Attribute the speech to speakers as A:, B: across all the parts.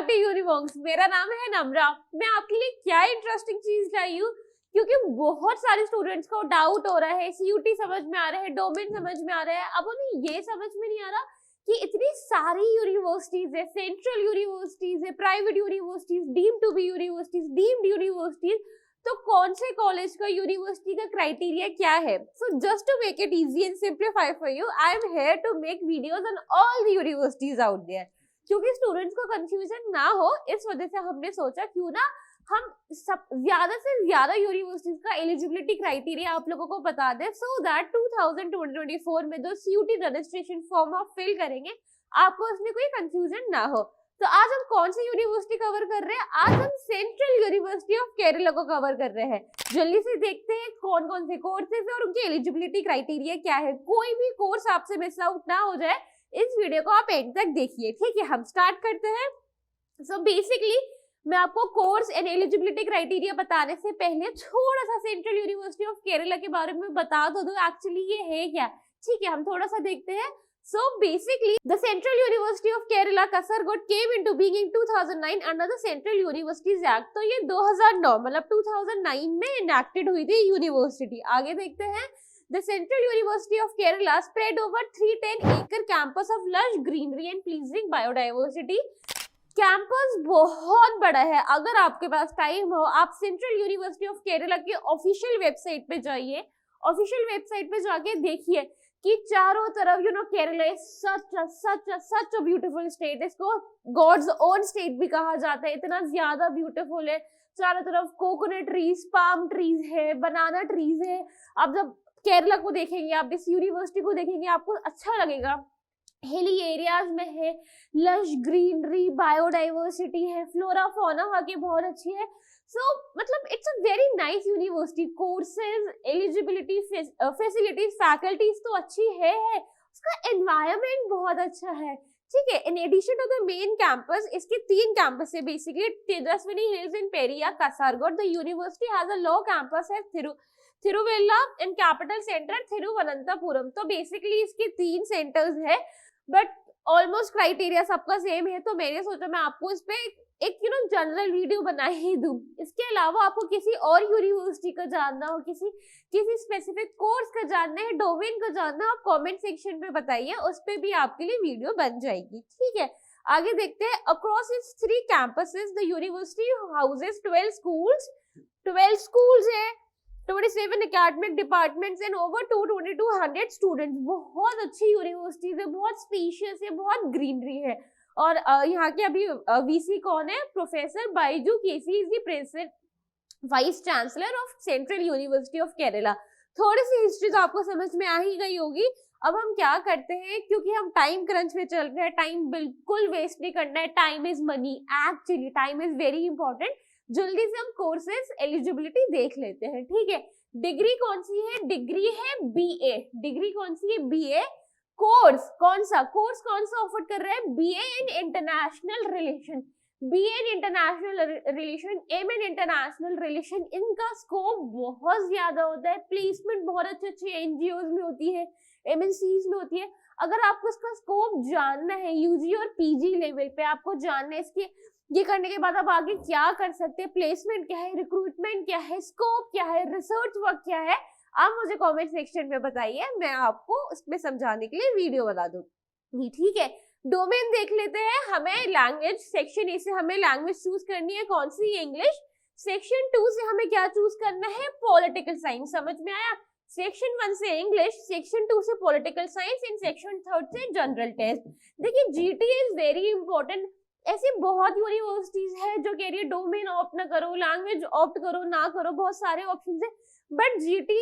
A: Back to यूनिवॉन्क्स। मेरा नाम है नम्रा। मैं आपके लिए क्या इंटरेस्टिंग चीज लाई हूँ, क्योंकि बहुत सारे स्टूडेंट्स को डाउट हो रहा है, सीयूटी समझ में आ रहा है, डोमेन समझ में आ रहा है, अब उन्हें ये समझ में नहीं आ रहा कि इतनी सारी यूनिवर्सिटीज है, सेंट्रल यूनिवर्सिटीज है, private universities, deemed to be universities, deemed universities, तो कौन से कॉलेज का, यूनिवर्सिटी का क्राइटेरिया क्या है। So just to make it easy and simplify for you, I am here to make videos on all the universities out there, क्योंकि students को confusion ना हो, इस वजह से हमने सोचा क्यों ना हम सब ज्यादा से ज्यादा यूनिवर्सिटीज का एलिजिबिलिटी क्राइटेरिया आप लोगों को बता दें, सो दैट 2024 में जो सीयूटी रजिस्ट्रेशन फॉर्म आप फिल करेंगे आपको उसमें कोई कंफ्यूजन ना हो। तो आज हम कौन सी यूनिवर्सिटी कवर कर रहे हैं? आज हम सेंट्रल यूनिवर्सिटी ऑफ केरला को कवर कर रहे हैं। जल्दी से देखते हैं कौन कौन से कोर्सेज है और उनकी एलिजिबिलिटी क्राइटेरिया क्या है। कोई भी कोर्स आपसे मिस आउट ना हो जाए, इस वीडियो को आप एंड तक देखिए। ठीक है, हम स्टार्ट करते हैं। सो बेसिकली मैं आपको कोर्स एंड एलिजिबिलिटी क्राइटेरिया बताने से पहले थोड़ा सा सेंट्रल यूनिवर्सिटी ऑफ केरला के बारे में बता दो एक्चुअली ये है क्या। ठीक है, हम थोड़ा सा देखते हैं। So basically, the Central University of Kerala, Kasaragod, came into being in 2009 under the Central Universities Act. तो ये 2009 मतलब 2009 में enacted हुई थी यूनिवर्सिटी। आगे देखते हैं। The Central University of Kerala spread over 310-acre campus of lush greenery and pleasing biodiversity. Campus बहुत बड़ा है। अगर आपके पास टाइम हो, आप सेंट्रल यूनिवर्सिटी ऑफ केरला के ऑफिशियल वेबसाइट पे जाइए। ऑफिशियल वेबसाइट पे जाके देखिए कि चारों तरफ Kerala is such a beautiful state. इसको गॉड्स ओन स्टेट भी कहा जाता है, इतना ज्यादा ब्यूटीफुल है। चारों तरफ कोकोनट ट्रीज, पाम ट्रीज है, बनाना ट्रीज है। अब जब केरला को देखेंगे, आप इस यूनिवर्सिटी को देखेंगे, आपको अच्छा लगेगा। हिली एरियाज में है, लश ग्रीनरी, बायोडाइवर्सिटी है, फ्लोरा फौना वहाँ की बहुत अच्छी है। मतलब it's a very nice university. Courses, eligibility, facilities, faculties तो अच्छी है, उसका एनवायरनमेंट बहुत अच्छा है। ठीक है, in addition to the main campus, इसके 3 कैंपस है basically, Tejaswini hills in Periya, Kasaragod. The university has a law campus है Thiruvalla and capital centre Thiruvananthapuram. तो बेसिकली इसके 3 सेंटर्स है, बट ऑलमोस्ट क्राइटेरिया सबका सेम है। तो मैंने सोचा मैं आपको इस पे एक जनरल वीडियो बना ही दूं। इसके अलावा आपको किसी और यूनिवर्सिटी का जानना हो, किसी स्पेसिफिक कोर्स का जानना है, डोमेन का जानना हो, आप कमेंट सेक्शन में बताइए, उस पे भी आपके लिए वीडियो बन जाएगी। ठीक है, आगे देखते हैं। Across its 3 campuses the university houses 12 schools है, 27 academic departments and over 2200 students. बहुत अच्छी यूनिवर्सिटीज है, बहुत स्पेशियस है, बहुत ग्रीनरी है। और यहाँ के अभी वीसी कौन है? Professor Baiju K C is the present vice chancellor of central university of Kerala. थोड़ी सी हिस्ट्री तो आपको समझ में आ ही गई होगी। अब हम क्या करते हैं, क्योंकि हम टाइम क्रंच में चल रहे हैं, टाइम बिल्कुल वेस्ट नहीं करना है। Time is money, actually time is very important. जल्दी से हम कोर्सेज एलिजिबिलिटी देख लेते हैं। ठीक है, डिग्री कौन सी है? डिग्री है बीए। डिग्री कौन सी है? बीए। कोर्स कौन सा ऑफर कर रहा है? BA in international relation, BA in international relation, M in international relation. इनका स्कोप बहुत ज्यादा होता है, प्लेसमेंट बहुत अच्छे एनजीओज में होती है, एमएनसीज में होती है। अगर आपको इसका स्कोप जानना है, यूजी और पीजी लेवल पे आपको जानना है, इसके ये करने के बाद आप आगे क्या कर सकते हैं, प्लेसमेंट क्या है, रिक्रूटमेंट क्या है, स्कोप क्या है, रिसर्च वर्क क्या है, आप मुझे कमेंट सेक्शन में बताइए, मैं आपको उसमें समझाने के लिए वीडियो बना दूंगी। ठीक है, डोमेन देख लेते हैं। हमें लैंग्वेज, सेक्शन ए से हमें लैंग्वेज चूज करनी है, कौन सी? इंग्लिश। सेक्शन 2 से हमें क्या चूज करना है? Political science. समझ में आया? सेक्शन 1 से इंग्लिश, सेक्शन 2 से पॉलिटिकल साइंस, इन सेक्शन 3 से जनरल टेस्ट। देखिए, जीटी इज वेरी इंपॉर्टेंट। ऐसी बहुत यूनिवर्सिटीज है जो कह रही है डोमेन ऑप्ट ना करो, लैंग्वेज ऑप्ट करो ना करो, बहुत सारे ऑप्शन है, बट जीटी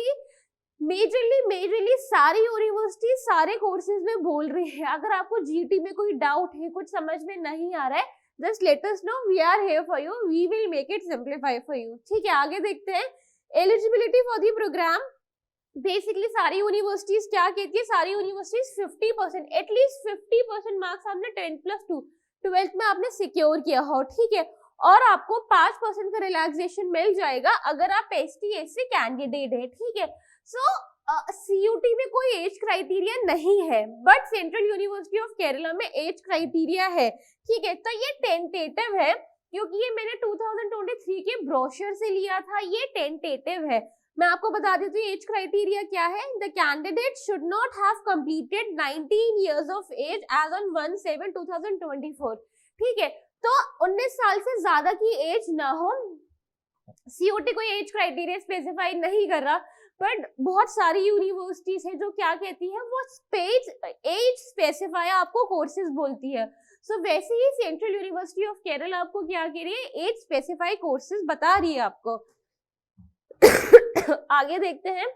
A: मेजरली सारी यूनिवर्सिटी सारे कोर्सेज में बोल रही है। अगर आपको जीटी में कोई डाउट है, कुछ समझ में नहीं आ रहा है, just let us know, we are here for you, we will make it simplify for you. ठीक है, आगे देखते हैं। Eligibility for the programme, basically सारी यूनिवर्सिटीज क्या कहती है? सारी यूनिवर्सिटीज 50%, एटलीस्ट 50% मार्क्स आपने 10+2 12th में आपने सिक्योर किया हो। ठीक है, और आपको 5% का रिलैक्सेशन मिल जाएगा अगर आप ST/SC कैंडिडेट है। ठीक है, सो सीयूटी में कोई एज क्राइटेरिया नहीं है, but central university of Kerala में एज क्राइटेरिया है, ठीक है। तो ये टेंटेटिव है, क्योंकि ये मैंने 2023 के ब्रोशर से लिया था, ये टेंटेटिव है। मैं आपको बता देती हूँ एज क्राइटेरिया क्या है। The candidate should not have completed 19 years of age as on 1/7/2024, ठीक है। तो 19 साल से ज्यादा की एज ना हो। सीओटी कोई एज क्राइटेरिया स्पेसिफाई नहीं कर रहा, बट बहुत सारी यूनिवर्सिटीज है जो क्या कहती है, वो एज स्पेसिफाई आपको कोर्सेज बोलती है। सो वैसे ही सेंट्रल यूनिवर्सिटी ऑफ केरला आपको क्या कह रही है, एज स्पेसिफाई कोर्सेज बता रही है आपको। आगे देखते हैं,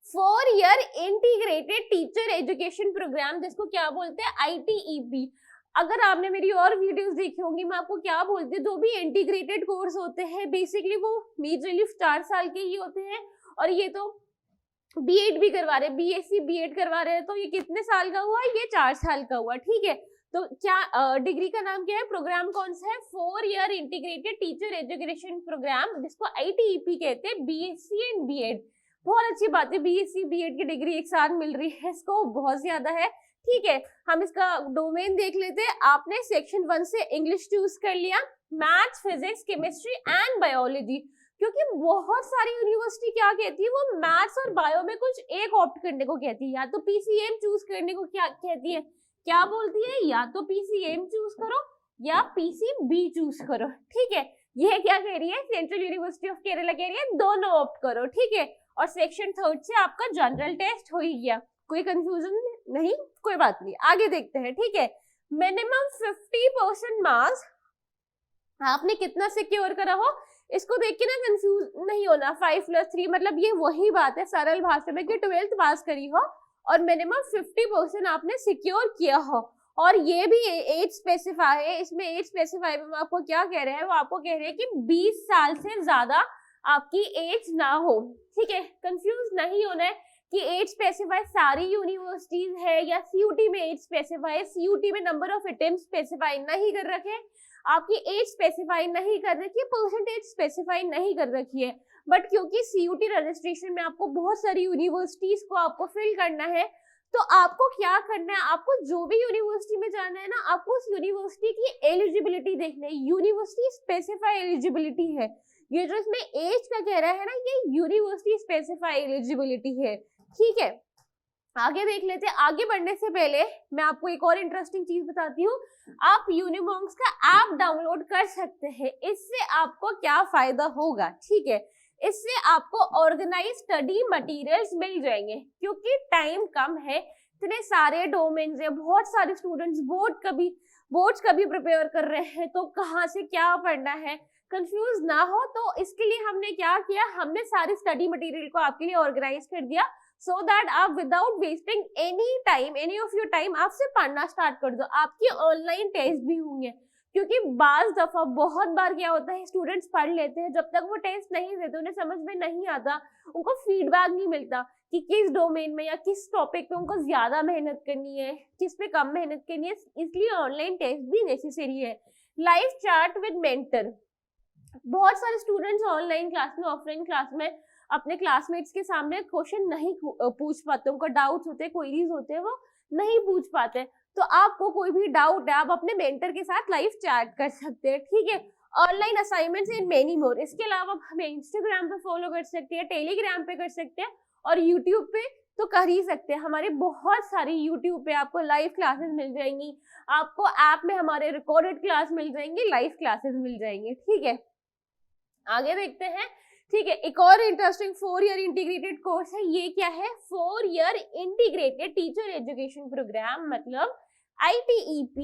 A: 4-year integrated teacher education programme, जिसको क्या बोलते हैं, ITEP। अगर आपने मेरी और वीडियोस देखी होंगी, मैं आपको क्या बोलती हूँ, जो भी इंटीग्रेटेड कोर्स होते हैं बेसिकली वो मेजरली 4 साल के ही होते हैं, और ये तो बीएड भी करवा रहे, BSc बीएड करवा रहे हैं, तो ये कितने साल का हुआ, ये 4 साल का हुआ, ठीक है। तो क्या डिग्री का नाम क्या है, प्रोग्राम कौन सा है, 4-year integrated teacher education programme, जिसको ITEP कहते हैं, BSc एंड बीएड। बहुत अच्छी बात है, BSc बीएड की डिग्री एक साथ मिल रही है, इसको बहुत ज्यादा है, ठीक है। हम इसका डोमेन देख लेते हैं। आपने सेक्शन 1 से इंग्लिश चूज कर लिया, maths, physics, chemistry and biology, क्योंकि बहुत सारी यूनिवर्सिटी क्या कहती है, वो मैथ्स और बायो में कुछ एक ऑप्ट करने को कहती है, या तो PCM चूज करने को क्या कहती है, क्या बोलती है, या तो PCM चूज करो या PCB चूज करो, ठीक है। यह क्या कह रही है, सेंट्रल यूनिवर्सिटी ऑफ केरला कह रही है दोनों ऑप्ट करो, ठीक है। और सेक्शन 3 से आपका जनरल टेस्ट हो ही गया, कोई कंफ्यूजन नहीं, कोई बात नहीं। आगे देखते हैं, ठीक है। मिनिमम 50% मार्क्स आपने कितना सिक्योर करा हो, इसको देख के ना कंफ्यूज नहीं होना। 5+3 मतलब ये वही बात है सरल भाषा में कि 12th पास करी हो और मिनिमम 50% आपने सिक्योर किया हो। और ये भी एज स्पेसिफाई है, इसमें एज स्पेसिफाई में आपको क्या कह रहे हैं, वो आपको कह रहे हैं कि 20 साल से ज्यादा आपकी एज ना हो, ठीक है। कंफ्यूज नहीं होना है कि एज स्पेसिफाई सारी यूनिवर्सिटीज है या सीयूटी में एज स्पेसिफाई है। सीयूटी में नंबर ऑफ अटेम्प्ट स्पेसिफाई नहीं कर रखे, आपकी एज स्पेसिफाई नहीं कर रखी है, परसेंटेज स्पेसिफाई नहीं कर रखी है। बट क्योंकि सीयूटी रजिस्ट्रेशन में आपको बहुत सारी यूनिवर्सिटीज को आपको फिल करना है, तो आपको क्या करना है, आपको जो भी यूनिवर्सिटी में जाना है ना, आपको उस यूनिवर्सिटी की एलिजिबिलिटी देखना है। यूनिवर्सिटी स्पेसिफाई एलिजिबिलिटी है, ये जो इसमें एज का कह रहा है ना, ये यूनिवर्सिटी स्पेसिफाई एलिजिबिलिटी है, ठीक है। आगे देख लेते हैं। आगे बढ़ने से पहले मैं आपको एक और इंटरेस्टिंग चीज बताती हूँ। आप यूनिमॉन्क्स का ऐप डाउनलोड कर सकते हैं। इससे आपको क्या फायदा होगा, ठीक है, इससे आपको ऑर्गेनाइज स्टडी मटेरियल्स मिल जाएंगे, क्योंकि टाइम कम है, इतने सारे डोमेन्स है, बहुत सारे स्टूडेंट्स बोर्ड्स कभी प्रिपेयर कर रहे हैं, तो कहाँ से क्या पढ़ना है, कंफ्यूज ना हो। तो इसके लिए हमने क्या किया, हमने सारी स्टडी मटेरियल को आपके लिए ऑर्गेनाइज कर दिया, सो दैट आप without wasting any of your time आप से पढ़ना स्टार्ट कर दो। आपकी ऑनलाइन टेस्ट भी होंगे, क्योंकि बहुत बार क्या होता है, स्टूडेंट्स पढ़ लेते हैं, जब तक वो टेस्ट नहीं देते उन्हें समझ में नहीं आता, उनको फीडबैक नहीं मिलता कि किस डोमेन में या किस टॉपिक पे उनको ज्यादा मेहनत करनी है, किस पे कम मेहनत करनी है। इसलिए ऑनलाइन टेस्ट भी नेसेसरी है। लाइव चैट विद मेंटर, बहुत सारे स्टूडेंट्स ऑनलाइन क्लास में, ऑफलाइन क्लास में अपने क्लासमेट्स के सामने क्वेश्चन नहीं पूछ पाते, उनको डाउट्स होते हैं, क्वेरीज होते हैं, वो नहीं पूछ पाते। तो आपको कोई भी डाउट है, आप अपने मेंटर के साथ लाइव चैट कर सकते हैं, ठीक है। Online assignments and many more. इसके अलावा आप हमें इंस्टाग्राम पे फॉलो कर सकते हैं, टेलीग्राम पे कर सकते हैं, और यूट्यूब पे तो कर ही सकते हैं। हमारे बहुत सारी यूट्यूब पे आपको लाइव क्लासेस मिल जाएंगी, आपको ऐप में हमारे रिकॉर्डेड क्लास मिल जाएंगे, लाइव क्लासेस मिल जाएंगे, ठीक है। आगे देखते हैं, ठीक है। एक और इंटरेस्टिंग 4-year इंटीग्रेटेड कोर्स है, ये क्या है, 4-year integrated teacher education programme, मतलब ITEP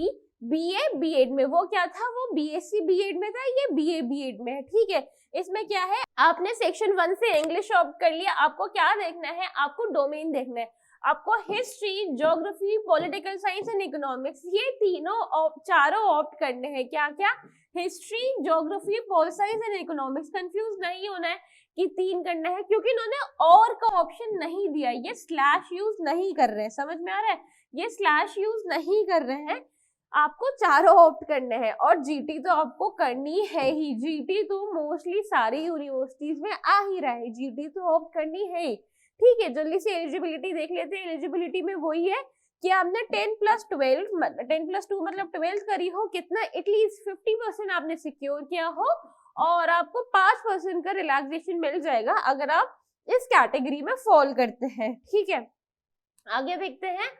A: BA BEd में। वो क्या था, वो BSc BEd में था, ये BA BEd में है, ठीक है। इसमें क्या है, आपने सेक्शन 1 से इंग्लिश ऑप्ट कर लिया, आपको क्या देखना है, आपको डोमेन देखना है, आपको history, geography, political science and economics, ये चारों ऑप्ट करने हैं। क्या क्या, history, geography, pol science and economics. Confuse नहीं होना है कि 3 करना है, क्योंकि इन्होंने और का ऑप्शन नहीं दिया, ये स्लैश यूज नहीं कर रहे हैं, समझ में आ रहा है, ये स्लैश यूज नहीं कर रहे हैं, आपको चारों ऑप्ट करने हैं। और जीटी तो आपको करनी है ही, जीटी तो मोस्टली सारी यूनिवर्सिटीज में आ ही रहा है, जीटी तो ऑप्ट करनी है ही, ठीक है, जल्दी से एलिजिबिलिटी देख लेते हैं। एलिजिबिलिटी में वही है कि आपने 10+2 मतलब 12th करी हो, कितना एटलीस्ट 50% आपने सिक्योर किया हो, और आपको 5% का रिलैक्सेशन मिल जाएगा अगर आप इस कैटेगरी में फॉल करते हैं। ठीक है, आगे देखते हैं।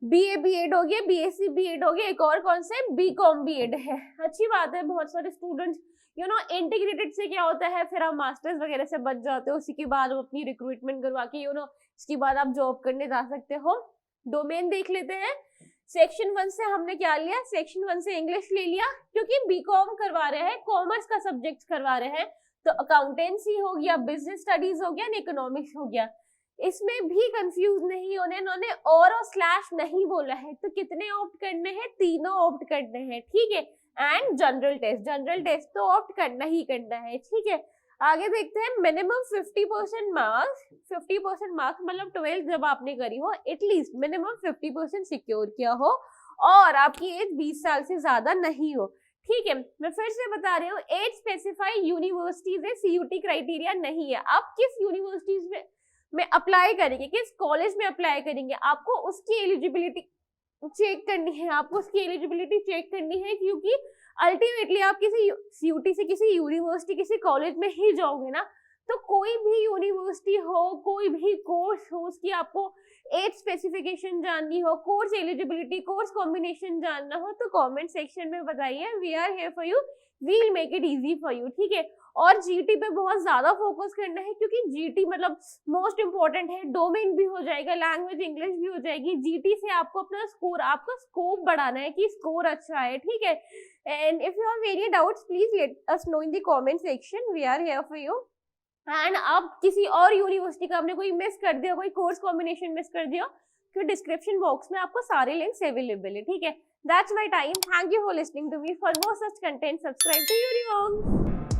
A: BA B.Ed हो गया, BSc B.Ed हो गया, एक और कौन सा है, BCom B.Ed है। अच्छी बात है, बहुत सारे स्टूडेंट्स इंटीग्रेटेड से क्या होता है, फिर आप मास्टर्स वगैरह से बच जाते हो, उसी के बाद आप अपनी रिक्रूटमेंट करवा के इसके बाद आप जॉब करने जा सकते हो। डोमेन देख लेते हैं। सेक्शन 1 से हमने क्या लिया, सेक्शन 1 से इंग्लिश ले लिया, क्योंकि बीकॉम करवा रहे हैं, कॉमर्स का सब्जेक्ट करवा रहे हैं, तो अकाउंटेंसी हो गया, बिजनेस स्टडीज हो गया, इकोनॉमिक्स हो गया। इसमें भी कंफ्यूज नहीं होने, इन्होंने और स्लैश नहीं बोला है, तो कितने ऑप्ट करने हैं, तीनों ऑप्ट करने हैं। ठीक है, एंड जनरल टेस्ट तो ऑप्ट करना ही करना है। ठीक है, आगे देखते हैं। मिनिमम 50% मार्क्स, 50% मार्क्स मतलब 12th जब आपने करी हो, एटलीस्ट मिनिमम 50% सिक्योर किया हो, और आपकी एज 20 साल से ज्यादा नहीं हो। ठीक है, मैं फिर से बता रही हूँ, एज स्पेसिफाइड यूनिवर्सिटीज है, CUT क्राइटेरिया नहीं है। आप किस यूनिवर्सिटीज में अप्लाई करेंगे, किस कॉलेज में अप्लाई करेंगे, आपको उसकी एलिजिबिलिटी चेक करनी है, आपको उसकी एलिजिबिलिटी चेक करनी है, क्योंकि अल्टीमेटली आप किसी CUT से किसी यूनिवर्सिटी, किसी कॉलेज में ही जाओगे ना, तो कोई भी यूनिवर्सिटी हो, कोई भी कोर्स हो, उसकी आपको एज स्पेसिफिकेशन जाननी हो, कोर्स एलिजिबिलिटी, कोर्स कॉम्बिनेशन जानना हो, तो कमेंट सेक्शन में बताइए। We are here for you, we will make it easy for you. ठीक है, और GT पे बहुत ज्यादा फोकस करना है, क्योंकि GT मतलब मोस्ट इंपॉर्टेंट है। डोमेन भी हो जाएगा, लैंग्वेज इंग्लिश भी हो जाएगी। GT से आपको अपना स्कोर, आपका स्कोप बढ़ाना है कि स्कोर अच्छा है। ठीक है, and if you have any doubts please let us know in the comment section, we are here for you. And आप किसी और यूनिवर्सिटी का आपने कोई मिस कर दिया, कोई कोर्स कॉम्बिनेशन मिस कर दिया, तो डिस्क्रिप्शन बॉक्स में आपको सारे लिंक्स अवेलेबल है। ठीक है, that's my time, thank you for listening to me. For more such content subscribe to universe.